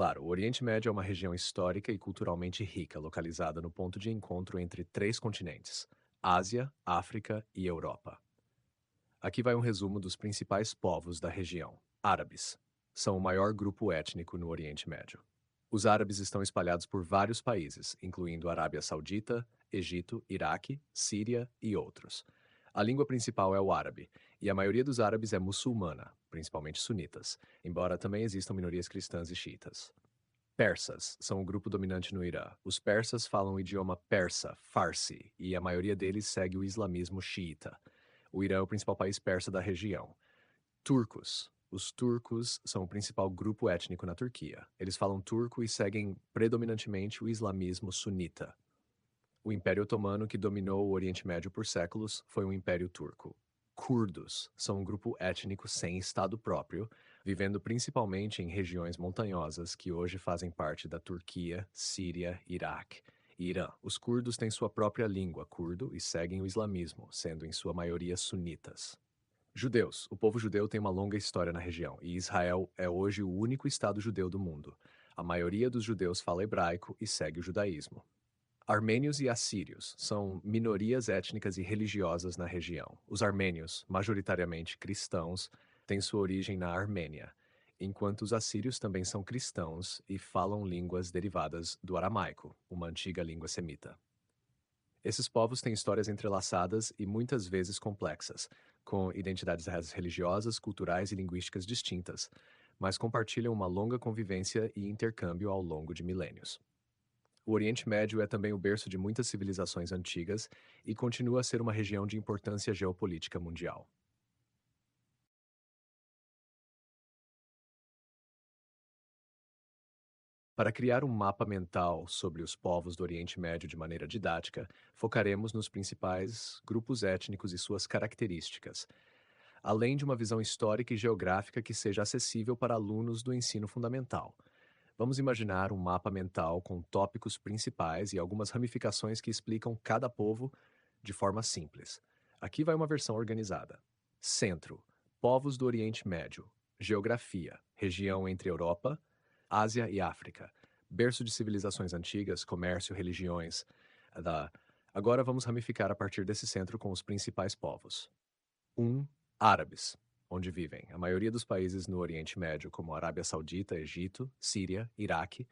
Claro, o Oriente Médio é uma região histórica e culturalmente rica, localizada no ponto de encontro entre três continentes: Ásia, África e Europa. Aqui vai um resumo dos principais povos da região. Árabes. São o maior grupo étnico no Oriente Médio. Os árabes estão espalhados por vários países, incluindo Arábia Saudita, Egito, Iraque, Síria e outros. A língua principal é o árabe, e a maioria dos árabes é muçulmana, principalmente sunitas, embora também existam minorias cristãs e xiitas. Persas são o grupo dominante no Irã. Os persas falam o idioma persa, Farsi, e a maioria deles segue o islamismo xiita. O Irã é o principal país persa da região. Turcos. Os turcos são o principal grupo étnico na Turquia. Eles falam turco e seguem predominantemente o islamismo sunita. O Império Otomano, que dominou o Oriente Médio por séculos, foi um império turco. Curdos são um grupo étnico sem estado próprio, vivendo principalmente em regiões montanhosas que hoje fazem parte da Turquia, Síria, Iraque e Irã. Os curdos têm sua própria língua curdo e seguem o islamismo, sendo em sua maioria sunitas. Judeus. O povo judeu tem uma longa história na região, e Israel é hoje o único estado judeu do mundo. A maioria dos judeus fala hebraico e segue o judaísmo. Armênios e assírios são minorias étnicas e religiosas na região. Os armênios, majoritariamente cristãos, têm sua origem na Armênia, enquanto os assírios também são cristãos e falam línguas derivadas do aramaico, uma antiga língua semita. Esses povos têm histórias entrelaçadas e muitas vezes complexas, com identidades religiosas, culturais e linguísticas distintas, mas compartilham uma longa convivência e intercâmbio ao longo de milênios. O Oriente Médio é também o berço de muitas civilizações antigas e continua a ser uma região de importância geopolítica mundial. Para criar um mapa mental sobre os povos do Oriente Médio de maneira didática, focaremos nos principais grupos étnicos e suas características, além de uma visão histórica e geográfica que seja acessível para alunos do ensino fundamental. Vamos imaginar um mapa mental com tópicos principais e algumas ramificações que explicam cada povo de forma simples. Aqui vai uma versão organizada. Centro: povos do Oriente Médio. Geografia: região entre Europa, Ásia e África. Berço de civilizações antigas, comércio, religiões. Da... Agora vamos ramificar a partir desse centro com os principais povos. 1. Árabes, onde vivem a maioria dos países no Oriente Médio, como Arábia Saudita, Egito, Síria, Iraque.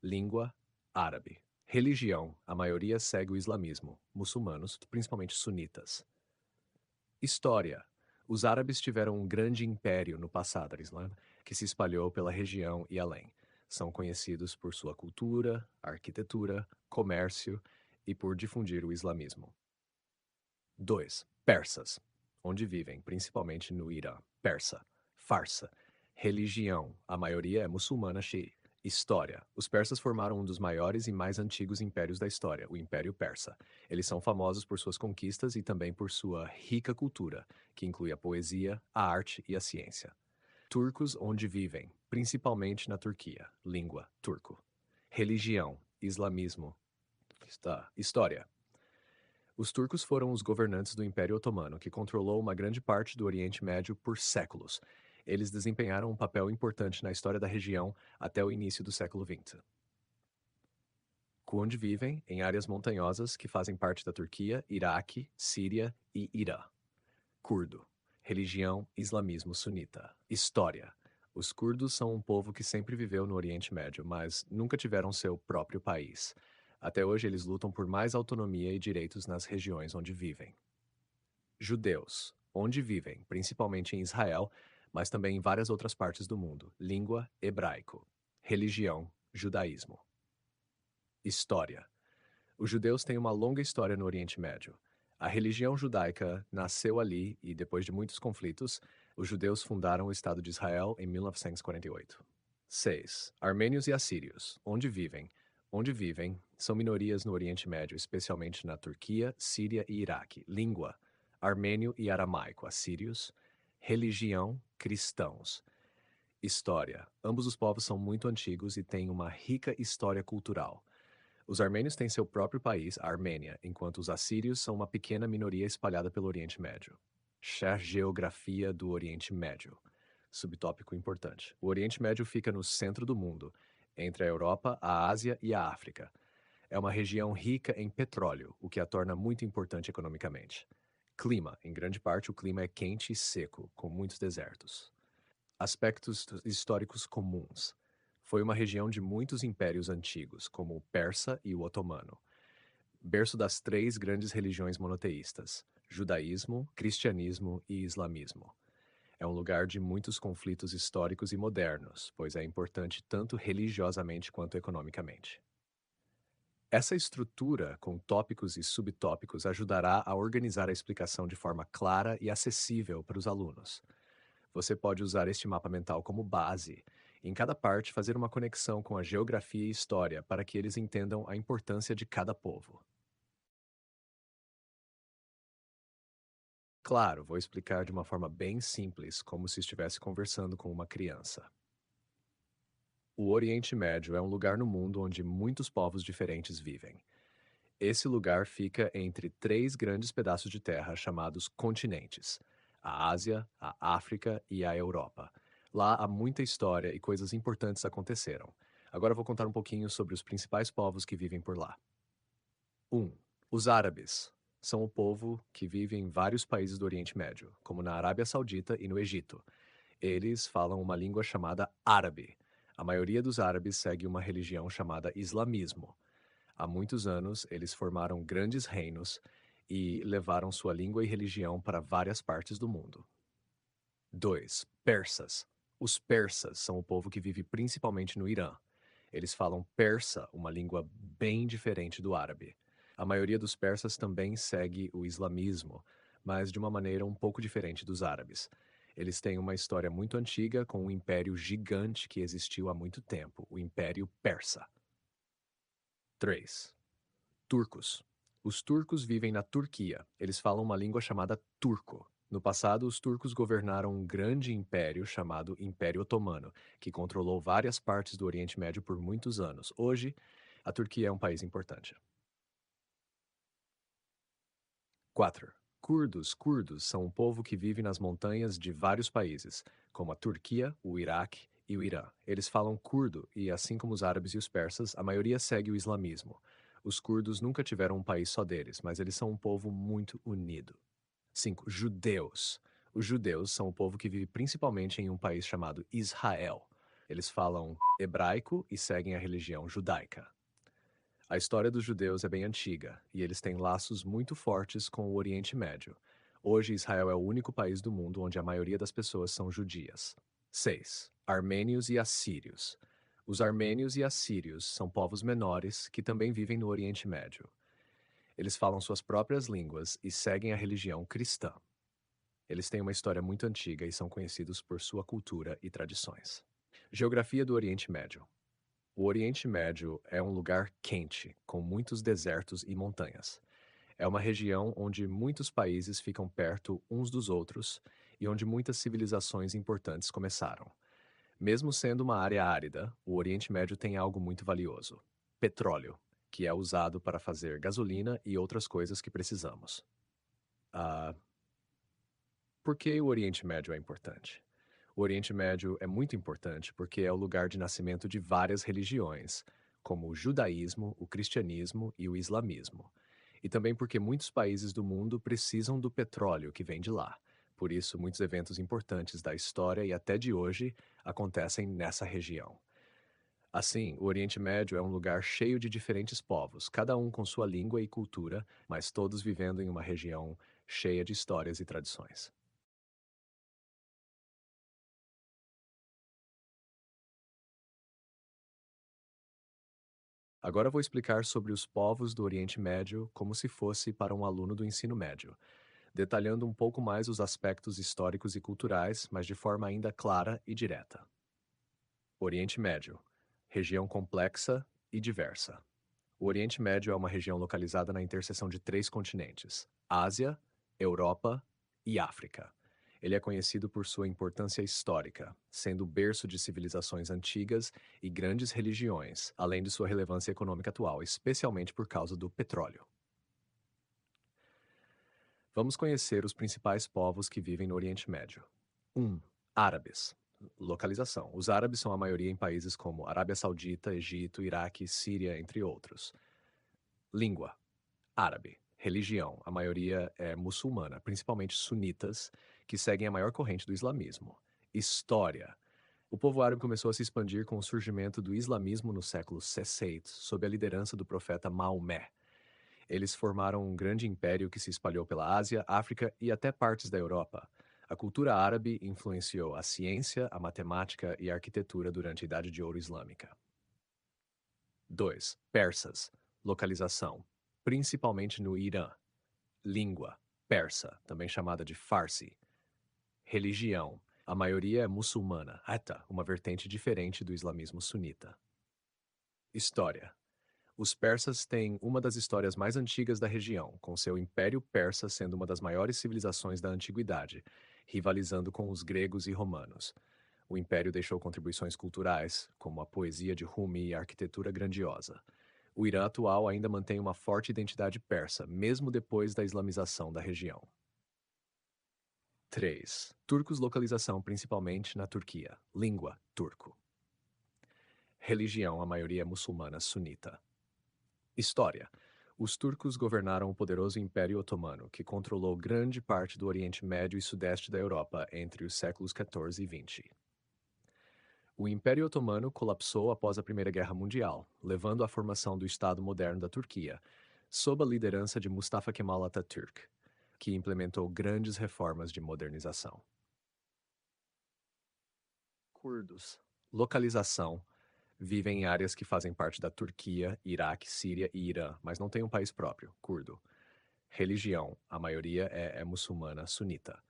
Língua: árabe. Religião: a maioria segue o islamismo, muçulmanos, principalmente sunitas. História: os árabes tiveram um grande império no passado, Islã, que se espalhou pela região e além. São conhecidos por sua cultura, arquitetura, comércio e por difundir o islamismo. 2. Persas, onde vivem, principalmente no Irã. Persa. Farsa. Religião: a maioria é muçulmana xiita. História: os persas formaram um dos maiores e mais antigos impérios da história, o Império Persa. Eles são famosos por suas conquistas e também por sua rica cultura, que inclui a poesia, a arte e a ciência. Turcos, onde vivem, principalmente na Turquia. Língua: turco. Religião: islamismo. História: os turcos foram os governantes do Império Otomano, que controlou uma grande parte do Oriente Médio por séculos. Eles desempenharam um papel importante na história da região até o início do século XX. Onde vivem, em áreas montanhosas que fazem parte da Turquia, Iraque, Síria e Irã. Curdo. Religião: islamismo sunita. História: os curdos são um povo que sempre viveu no Oriente Médio, mas nunca tiveram seu próprio país. Até hoje, eles lutam por mais autonomia e direitos nas regiões onde vivem. Judeus, onde vivem, principalmente em Israel, mas também em várias outras partes do mundo. Língua: hebraico. Religião: judaísmo. História: os judeus têm uma longa história no Oriente Médio. A religião judaica nasceu ali e, depois de muitos conflitos, os judeus fundaram o Estado de Israel em 1948. 6. Armênios e assírios, onde vivem. Onde vivem, são minorias no Oriente Médio, especialmente na Turquia, Síria e Iraque. Língua: armênio e aramaico, assírios. Religião: cristãos. História: ambos os povos são muito antigos e têm uma rica história cultural. Os armênios têm seu próprio país, a Armênia, enquanto os assírios são uma pequena minoria espalhada pelo Oriente Médio. Geografia do Oriente Médio. Subtópico importante. O Oriente Médio fica no centro do mundo. entre a Europa, a Ásia e a África. É uma região rica em petróleo, o que a torna muito importante economicamente. Clima: em grande parte, o clima é quente e seco, com muitos desertos. Aspectos históricos comuns. Foi uma região de muitos impérios antigos, como o persa e o otomano. Berço das três grandes religiões monoteístas: judaísmo, cristianismo e islamismo. É um lugar de muitos conflitos históricos e modernos, pois é importante tanto religiosamente quanto economicamente. Essa estrutura, com tópicos e subtópicos, ajudará a organizar a explicação de forma clara e acessível para os alunos. Você pode usar este mapa mental como base, e em cada parte fazer uma conexão com a geografia e história para que eles entendam a importância de cada povo. Claro, vou explicar de uma forma bem simples, como se estivesse conversando com uma criança. O Oriente Médio é um lugar no mundo onde muitos povos diferentes vivem. Esse lugar fica entre três grandes pedaços de terra chamados continentes: a Ásia, a África e a Europa. Lá há muita história e coisas importantes aconteceram. Agora eu vou contar um pouquinho sobre os principais povos que vivem por lá. 1. Os árabes são o povo que vive em vários países do Oriente Médio, como na Arábia Saudita e no Egito. Eles falam uma língua chamada árabe. A maioria dos árabes segue uma religião chamada islamismo. Há muitos anos, eles formaram grandes reinos e levaram sua língua e religião para várias partes do mundo. 2. Persas. Os persas são o povo que vive principalmente no Irã. Eles falam persa, uma língua bem diferente do árabe. A maioria dos persas também segue o islamismo, mas de uma maneira um pouco diferente dos árabes. Eles têm uma história muito antiga com um império gigante que existiu há muito tempo, o Império Persa. 3. Turcos. Os turcos vivem na Turquia. Eles falam uma língua chamada turco. No passado, os turcos governaram um grande império chamado Império Otomano, que controlou várias partes do Oriente Médio por muitos anos. Hoje, a Turquia é um país importante. 4. Curdos. Curdos são um povo que vive nas montanhas de vários países, como a Turquia, o Iraque e o Irã. Eles falam curdo e, assim como os árabes e os persas, a maioria segue o islamismo. Os curdos nunca tiveram um país só deles, mas eles são um povo muito unido. 5. Judeus. Os judeus são o povo que vive principalmente em um país chamado Israel. Eles falam hebraico e seguem a religião judaica. A história dos judeus é bem antiga e eles têm laços muito fortes com o Oriente Médio. Hoje, Israel é o único país do mundo onde a maioria das pessoas são judias. 6. Armênios e assírios. Os armênios e assírios são povos menores que também vivem no Oriente Médio. Eles falam suas próprias línguas e seguem a religião cristã. Eles têm uma história muito antiga e são conhecidos por sua cultura e tradições. Geografia do Oriente Médio. O Oriente Médio é um lugar quente, com muitos desertos e montanhas. É uma região onde muitos países ficam perto uns dos outros e onde muitas civilizações importantes começaram. Mesmo sendo uma área árida, o Oriente Médio tem algo muito valioso: petróleo, que é usado para fazer gasolina e outras coisas que precisamos. Ah, por que o Oriente Médio é importante? O Oriente Médio é muito importante porque é o lugar de nascimento de várias religiões, como o judaísmo, o cristianismo e o islamismo. E também porque muitos países do mundo precisam do petróleo que vem de lá. Por isso, muitos eventos importantes da história e até de hoje acontecem nessa região. Assim, o Oriente Médio é um lugar cheio de diferentes povos, cada um com sua língua e cultura, mas todos vivendo em uma região cheia de histórias e tradições. Agora vou explicar sobre os povos do Oriente Médio como se fosse para um aluno do ensino médio, detalhando um pouco mais os aspectos históricos e culturais, mas de forma ainda clara e direta. Oriente Médio, região complexa e diversa. O Oriente Médio é uma região localizada na interseção de três continentes: Ásia, Europa e África. Ele é conhecido por sua importância histórica, sendo berço de civilizações antigas e grandes religiões, além de sua relevância econômica atual, especialmente por causa do petróleo. Vamos conhecer os principais povos que vivem no Oriente Médio. 1. Árabes. Localização. Os árabes são a maioria em países como Arábia Saudita, Egito, Iraque, Síria, entre outros. Língua. Árabe. Religião. A maioria é muçulmana, principalmente sunitas, que seguem a maior corrente do islamismo. História. O povo árabe começou a se expandir com o surgimento do islamismo no século VI, sob a liderança do profeta Maomé. Eles formaram um grande império que se espalhou pela Ásia, África e até partes da Europa. A cultura árabe influenciou a ciência, a matemática e a arquitetura durante a Idade de Ouro Islâmica. 2. Persas. Localização. Principalmente no Irã. Língua. Persa, também chamada de Farsi. Religião. A maioria é muçulmana, uma vertente diferente do islamismo sunita. História. Os persas têm uma das histórias mais antigas da região, com seu Império Persa sendo uma das maiores civilizações da antiguidade, rivalizando com os gregos e romanos. O império deixou contribuições culturais, como a poesia de Rumi e a arquitetura grandiosa. O Irã atual ainda mantém uma forte identidade persa, mesmo depois da islamização da região. 3. Turcos, localização principalmente na Turquia. Língua: turco. Religião: a maioria é muçulmana sunita. História: os turcos governaram o poderoso Império Otomano, que controlou grande parte do Oriente Médio e Sudeste da Europa entre os séculos XIV e XX. O Império Otomano colapsou após a Primeira Guerra Mundial, levando à formação do Estado moderno da Turquia, sob a liderança de Mustafa Kemal Atatürk, que implementou grandes reformas de modernização. Curdos. Localização: vivem em áreas que fazem parte da Turquia, Iraque, Síria e Irã, mas não têm um país próprio, curdo. Religião: a maioria é muçulmana sunita.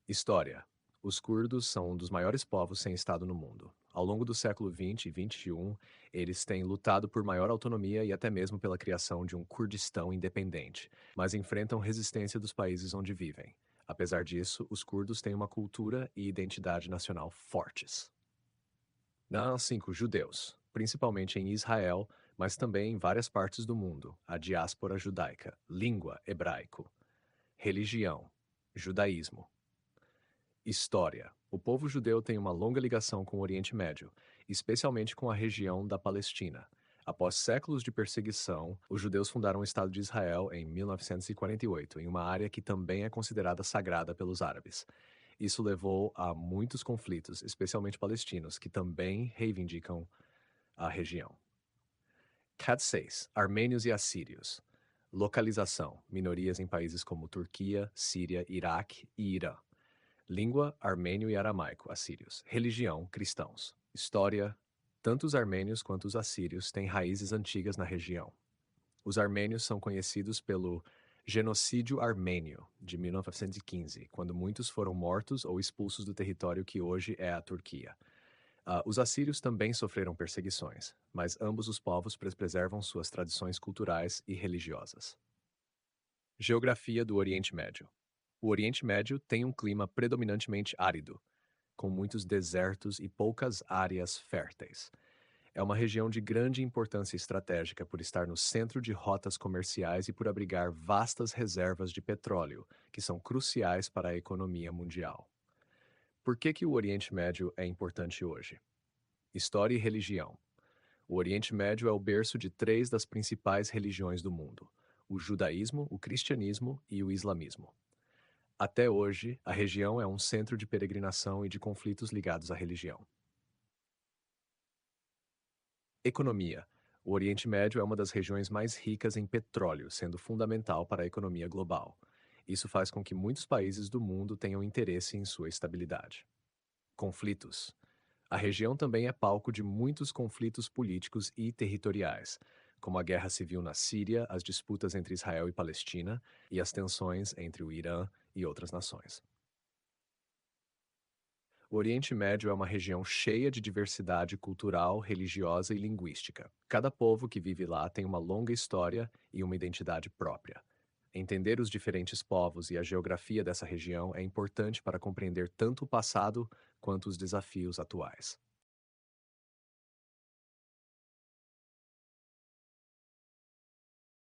História: os curdos são um dos maiores povos sem Estado no mundo. Ao longo do século XX e XXI, eles têm lutado por maior autonomia e até mesmo pela criação de um Kurdistão independente, mas enfrentam resistência dos países onde vivem. Apesar disso, os curdos têm uma cultura e identidade nacional fortes. 5. Judeus, principalmente em Israel, mas também em várias partes do mundo, a diáspora judaica, língua hebraico. Religião: judaísmo. História: o povo judeu tem uma longa ligação com o Oriente Médio, especialmente com a região da Palestina. Após séculos de perseguição, os judeus fundaram o Estado de Israel em 1948, em uma área que também é considerada sagrada pelos árabes. Isso levou a muitos conflitos, especialmente palestinos, que também reivindicam a região. Cat 6. Armênios e assírios. Localização: minorias em países como Turquia, Síria, Iraque e Irã. Língua: armênio e aramaico, assírios. Religião: cristãos. História: tanto os armênios quanto os assírios têm raízes antigas na região. Os armênios são conhecidos pelo Genocídio Armênio, de 1915, quando muitos foram mortos ou expulsos do território que hoje é a Turquia. Os assírios também sofreram perseguições, mas ambos os povos preservam suas tradições culturais e religiosas. Geografia do Oriente Médio. O Oriente Médio tem um clima predominantemente árido, com muitos desertos e poucas áreas férteis. É uma região de grande importância estratégica por estar no centro de rotas comerciais e por abrigar vastas reservas de petróleo, que são cruciais para a economia mundial. Por que o Oriente Médio é importante hoje? História e religião. O Oriente Médio é o berço de 3 das principais religiões do mundo: o judaísmo, o cristianismo e o islamismo. Até hoje, a região é um centro de peregrinação e de conflitos ligados à religião. Economia. O Oriente Médio é uma das regiões mais ricas em petróleo, sendo fundamental para a economia global. Isso faz com que muitos países do mundo tenham interesse em sua estabilidade. Conflitos. A região também é palco de muitos conflitos políticos e territoriais, como a guerra civil na Síria, as disputas entre Israel e Palestina e as tensões entre o Irã e outras nações. O Oriente Médio é uma região cheia de diversidade cultural, religiosa e linguística. Cada povo que vive lá tem uma longa história e uma identidade própria. Entender os diferentes povos e a geografia dessa região é importante para compreender tanto o passado quanto os desafios atuais.